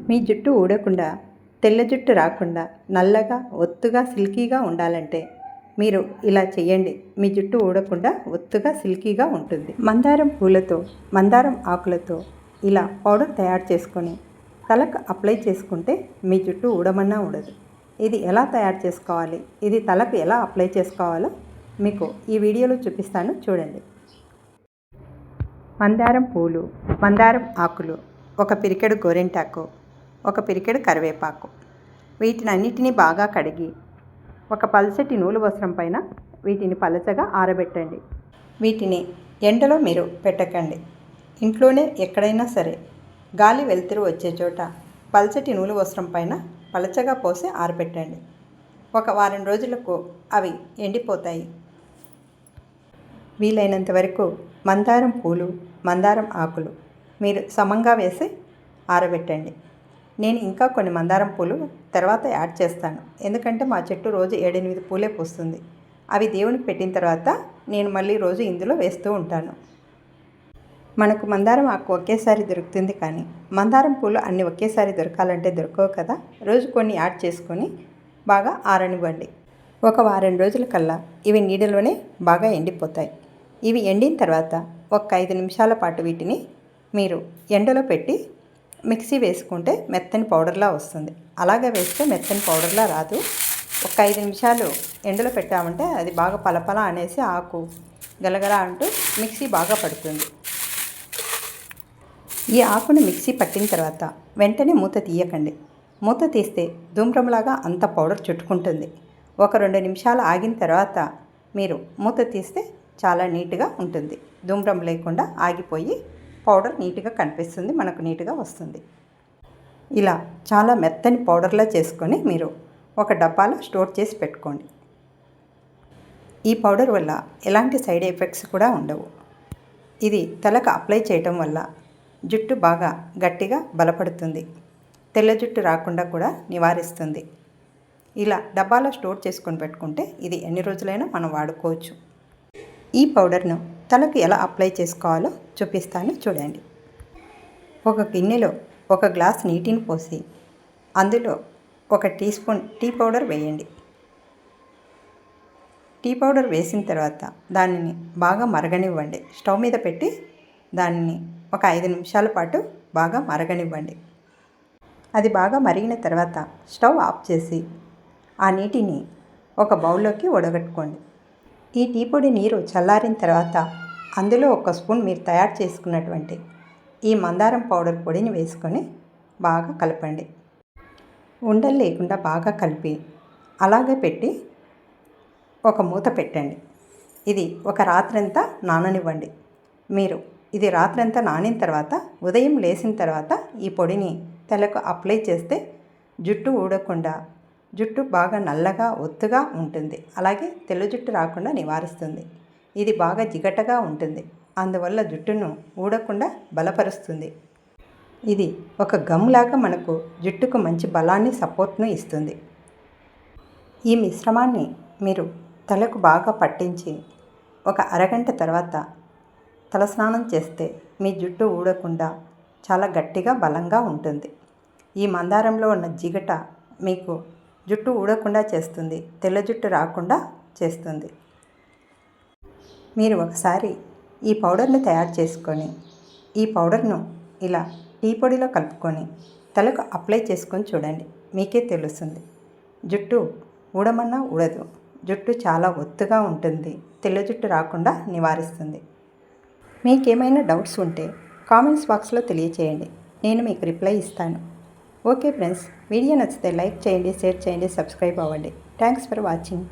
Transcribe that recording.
మీ జుట్టు ఊడకుండా, తెల్ల జుట్టు రాకుండా, నల్లగా, ఒత్తుగా, సిల్కీగా ఉండాలంటే మీరు ఇలా చేయండి. మీ జుట్టు ఊడకుండా ఒత్తుగా, సిల్కీగా ఉంటుంది. మందారం పూలతో, మందారం ఆకులతో ఇలా పౌడర్ తయారు చేసుకొని తలకు అప్లై చేసుకుంటే మీ జుట్టు ఊడమన్నా ఊడదు. ఇది ఎలా తయారు చేసుకోవాలి, ఇది తలకు ఎలా అప్లై చేసుకోవాలో మీకు ఈ వీడియోలో చూపిస్తాను, చూడండి. మందారం పూలు, మందారం ఆకులు, ఒక పిరికెడు గోరింటాకు, ఒక పిరికెడు కరివేపాకు, వీటినన్నిటినీ బాగా కడిగి ఒక పల్చటి నూలు వస్త్రం పైన వీటిని పలచగా ఆరబెట్టండి. వీటిని ఎండలో మీరు పెట్టకండి. ఇంట్లోనే ఎక్కడైనా సరే గాలి వెలుతురు వచ్చే చోట పల్చటి నూలు వస్త్రం పైన పలచగా పోసి ఆరబెట్టండి. ఒక వారం రోజులకు అవి ఎండిపోతాయి. వీలైనంత వరకు మందారం పూలు, మందారం ఆకులు మీరు సమంగా వేసి ఆరబెట్టండి. నేను ఇంకా కొన్ని మందారం పూలు తర్వాత యాడ్ చేస్తాను, ఎందుకంటే మా చెట్టు రోజు 7-8 పూలే పూస్తుంది. అవి దేవునికి పెట్టిన తర్వాత నేను మళ్ళీ రోజు ఇందులో వేస్తూ ఉంటాను. మనకు మందారం ఆకు ఒకేసారి దొరుకుతుంది, కానీ మందారం పూలు అన్నీ ఒకేసారి దొరకాలంటే దొరకవు కదా. రోజు కొన్ని యాడ్ చేసుకొని బాగా ఆరనివ్వండి. ఒక వారం రోజుల కల్లా ఇవి నీడలోనే బాగా ఎండిపోతాయి. ఇవి ఎండిన తర్వాత ఒక 5 నిమిషాల పాటు వీటిని మీరు ఎండలో పెట్టి మిక్సీ వేసుకుంటే మెత్తని పౌడర్లా వస్తుంది. అలాగే వేస్తే మెత్తని పౌడర్లా రాదు. ఒక 5 నిమిషాలు ఎండలో పెట్టామంటే అది బాగా పలపల అనేసి ఆకు గలగల అంటూ మిక్సీ బాగా పడుతుంది. ఈ ఆకును మిక్సీ పట్టిన తర్వాత వెంటనే మూత తీయకండి. మూత తీస్తే ధూమ్రంలాగా అంత పౌడర్ చుట్టుకుంటుంది. ఒక 2 నిమిషాలు ఆగిన తర్వాత మీరు మూత తీస్తే చాలా నీట్గా ఉంటుంది. ధూమ్రం లేకుండా ఆగిపోయి పౌడర్ నీట్గా కనిపిస్తుంది, మనకు నీట్గా వస్తుంది. ఇలా చాలా మెత్తని పౌడర్లా చేసుకొని మీరు ఒక డబ్బాలో స్టోర్ చేసి పెట్టుకోండి. ఈ పౌడర్ వల్ల ఎలాంటి సైడ్ ఎఫెక్ట్స్ కూడా ఉండవు. ఇది తలకు అప్లై చేయటం వల్ల జుట్టు బాగా గట్టిగా బలపడుతుంది. తెల్ల జుట్టు రాకుండా కూడా నివారిస్తుంది. ఇలా డబ్బాలో స్టోర్ చేసుకొని పెట్టుకుంటే ఇది ఎన్ని రోజులైనా మనం వాడుకోవచ్చు. ఈ పౌడర్ను తలకు ఎలా అప్లై చేసుకోవాలో చూపిస్తాను, చూడండి. ఒక గిన్నెలో 1 గ్లాస్ నీటిని పోసి అందులో 1 టీ స్పూన్ టీ పౌడర్ వేయండి. టీ పౌడర్ వేసిన తర్వాత దానిని బాగా మరగనివ్వండి. స్టవ్ మీద పెట్టి దానిని ఒక 5 నిమిషాల పాటు బాగా మరగనివ్వండి. అది బాగా మరిగిన తర్వాత స్టవ్ ఆఫ్ చేసి ఆ నీటిని ఒక బౌల్లోకి వడగట్టుకోండి. ఈ టీ పొడి నీరు చల్లారిన తర్వాత అందులో 1 స్పూన్ మీరు తయారు చేసుకున్నటువంటి ఈ మందారం పౌడర్ పొడిని వేసుకొని బాగా కలపండి. ఉండలు లేకుండా బాగా కలిపి అలాగే పెట్టి ఒక మూత పెట్టండి. ఇది ఒక రాత్రంతా నాననివ్వండి. మీరు ఇది రాత్రంతా నానిన తర్వాత ఉదయం లేచిన తర్వాత ఈ పొడిని తలకు అప్లై చేస్తే జుట్టు ఊడకుండా, జుట్టు బాగా నల్లగా, ఒత్తుగా ఉంటుంది. అలాగే తెల్ల జుట్టు రాకుండా నివారిస్తుంది. ఇది బాగా జిగటగా ఉంటుంది. అందువల్ల జుట్టును ఊడకుండా బలపరుస్తుంది. ఇది ఒక గమ్ లాగా మనకు జుట్టుకు మంచి బలాన్ని, సపోర్ట్ను ఇస్తుంది. ఈ మిశ్రమాన్ని మీరు తలకు బాగా పట్టించి ఒక అరగంట తర్వాత తలస్నానం చేస్తే మీ జుట్టు ఊడకుండా చాలా గట్టిగా, బలంగా ఉంటుంది. ఈ మందారంలో ఉన్న జిగట మీకు జుట్టు ఊడకుండా చేస్తుంది, తెల్ల జుట్టు రాకుండా చేస్తుంది. మీరు ఒకసారి ఈ పౌడర్ని తయారు చేసుకొని ఈ పౌడర్ను ఇలా టీ పొడిలో కలుపుకొని తలకు అప్లై చేసుకొని చూడండి, మీకే తెలుస్తుంది. జుట్టు ఊడమన్నా ఊడదు. జుట్టు చాలా ఒత్తుగా ఉంటుంది, తెల్ల జుట్టు రాకుండా నివారిస్తుంది. మీకేమైనా డౌట్స్ ఉంటే కామెంట్స్ బాక్స్లో తెలియచేయండి, నేను మీకు రిప్లై ఇస్తాను. ఓకే ఫ్రెండ్స్, వీడియో నచ్చితే లైక్ చేయండి, షేర్ చేయండి, సబ్స్క్రైబ్ అవ్వండి. Thanks for watching.